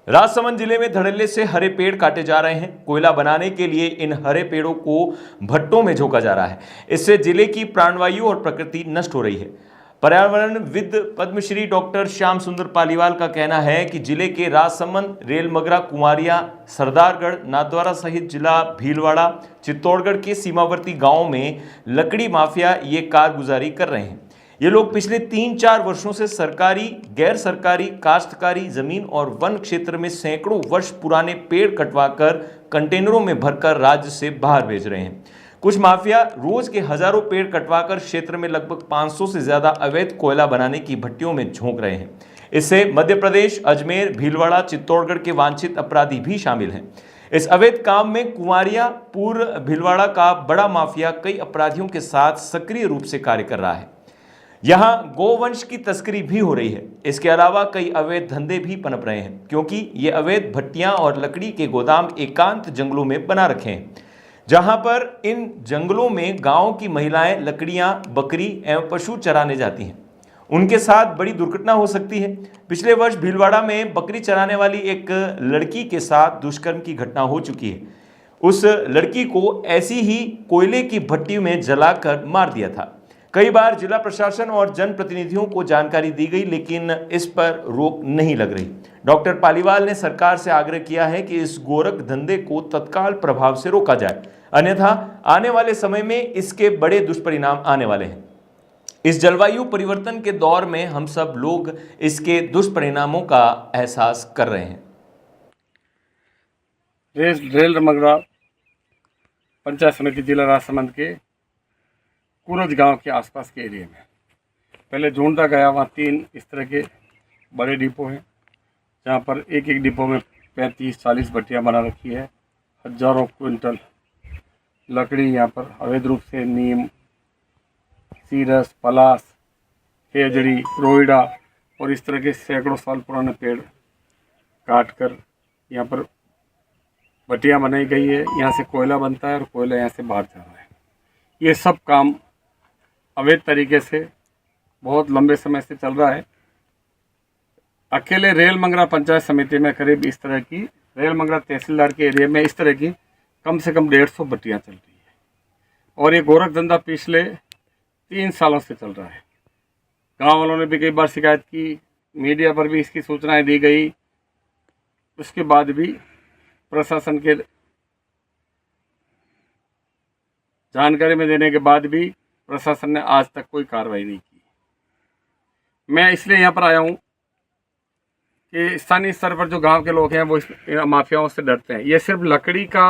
राजसमंद जिले में धड़ल्ले से हरे पेड़ काटे जा रहे हैं। कोयला बनाने के लिए इन हरे पेड़ों को भट्टों में झोंका जा रहा है। इससे जिले की प्राणवायु और प्रकृति नष्ट हो रही है। पर्यावरणविद पद्मश्री डॉक्टर श्याम सुंदर पालीवाल का कहना है कि जिले के राजसमंद, रेलमगरा, कुमारिया, सरदारगढ़, नाथद्वारा सहित जिला भीलवाड़ा, चित्तौड़गढ़ के सीमावर्ती गांवों में लकड़ी माफिया ये कारगुजारी कर रहे हैं। ये लोग पिछले 3-4 वर्षों से सरकारी, गैर सरकारी, काश्तकारी जमीन और वन क्षेत्र में सैकड़ों वर्ष पुराने पेड़ कटवाकर कंटेनरों में भरकर राज्य से बाहर भेज रहे हैं। कुछ माफिया रोज के हजारों पेड़ कटवाकर क्षेत्र में लगभग 500 से ज्यादा अवैध कोयला बनाने की भट्टियों में झोंक रहे हैं। इससे मध्य प्रदेश, अजमेर, भीलवाड़ा, चित्तौड़गढ़ के वांछित अपराधी भी शामिल हैं। इस अवैध काम में कुमारिया, पूर्व भीलवाड़ा का बड़ा माफिया कई अपराधियों के साथ सक्रिय रूप से कार्य कर रहा है। यहां गोवंश की तस्करी भी हो रही है। इसके अलावा कई अवैध धंधे भी पनप रहे हैं, क्योंकि ये अवैध भट्टियां और लकड़ी के गोदाम एकांत जंगलों में बना रखे हैं, जहां पर इन जंगलों में गांव की महिलाएं लकड़ियां, बकरी एवं पशु चराने जाती हैं। उनके साथ बड़ी दुर्घटना हो सकती है। पिछले वर्ष भीलवाड़ा में बकरी चराने वाली एक लड़की के साथ दुष्कर्म की घटना हो चुकी है। उस लड़की को ऐसी ही कोयले की भट्टी में जलाकर मार दिया था। कई बार जिला प्रशासन और जनप्रतिनिधियों को जानकारी दी गई, लेकिन इस पर रोक नहीं लग रही। डॉक्टर पालीवाल ने सरकार से आग्रह किया है कि इस गोरख धंधे को तत्काल प्रभाव से रोका जाए, अन्यथा आने वाले समय में इसके बड़े दुष्परिणाम आने वाले हैं। इस जलवायु परिवर्तन के दौर में हम सब लोग इसके दुष्परिणामों का एहसास कर रहे हैं। रेलमगरा पंचायत समिति जिला राजसमंद के कुरज गांव के आसपास के एरिया में पहले ढूंढता गया। वहाँ 3 इस तरह के बड़े डिपो हैं, जहाँ पर एक एक डिपो में 35-40 भट्टियाँ बना रखी है। हजारों क्विंटल लकड़ी यहाँ पर अवैध रूप से नीम, सीरस, पलास, खेजड़ी, रोइडा और इस तरह के सैकड़ों साल पुराने पेड़ काट कर यहाँ पर भट्टियाँ बनाई गई है। यहाँ से कोयला बनता है और कोयला यहाँ से बाहर जा रहा है। ये सब काम अवैध तरीके से बहुत लंबे समय से चल रहा है। अकेले रेलमगरा पंचायत समिति में करीब इस तरह की, रेलमगरा तहसीलदार के एरिया में इस तरह की कम से कम 150 भट्टियाँ चल रही है। और ये गोरख धंधा पिछले 3 सालों से चल रहा है। गांव वालों ने भी कई बार शिकायत की, मीडिया पर भी इसकी सूचनाएं दी गई। उसके बाद भी प्रशासन के जानकारी में देने के बाद भी प्रशासन ने आज तक कोई कार्रवाई नहीं की। मैं इसलिए यहाँ पर आया हूँ कि स्थानीय स्तर पर जो गांव के लोग हैं वो इस माफियाओं से डरते हैं। ये सिर्फ लकड़ी का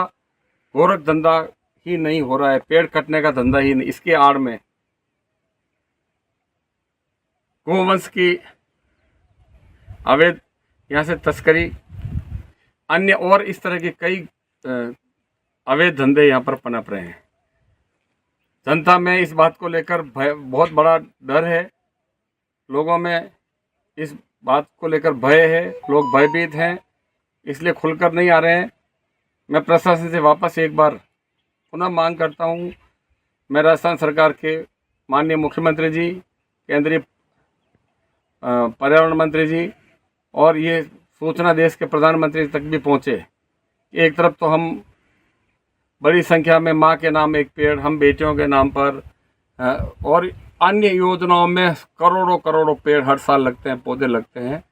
गोरख धंधा ही नहीं हो रहा है, पेड़ कटने का धंधा ही नहीं, इसके आड़ में गोवंश की अवैध यहाँ से तस्करी, अन्य और इस तरह के कई अवैध धंधे यहाँ पर पनप रहे हैं। जनता में इस बात को लेकर बहुत बड़ा डर है। लोगों में इस बात को लेकर भय है, लोग भयभीत हैं, इसलिए खुलकर नहीं आ रहे हैं। मैं प्रशासन से वापस एक बार पुनः मांग करता हूं। मैं राजस्थान सरकार के माननीय मुख्यमंत्री जी, केंद्रीय पर्यावरण मंत्री जी और ये सूचना देश के प्रधानमंत्री तक भी पहुंचे। एक तरफ तो हम बड़ी संख्या में माँ के नाम एक पेड़, हम बेटियों के नाम पर और अन्य योजनाओं में करोड़ों पेड़ हर साल लगते हैं, पौधे लगते हैं,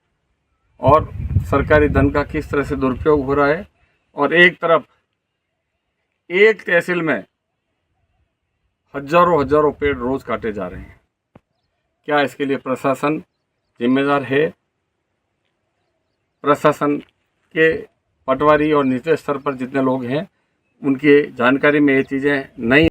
और सरकारी धन का किस तरह से दुरुपयोग हो रहा है। और एक तरफ एक तहसील में हजारों पेड़ रोज काटे जा रहे हैं। क्या इसके लिए प्रशासन जिम्मेदार है? प्रशासन के पटवारी और निचले स्तर पर जितने लोग हैं उनकी जानकारी में ये चीज़ें नहीं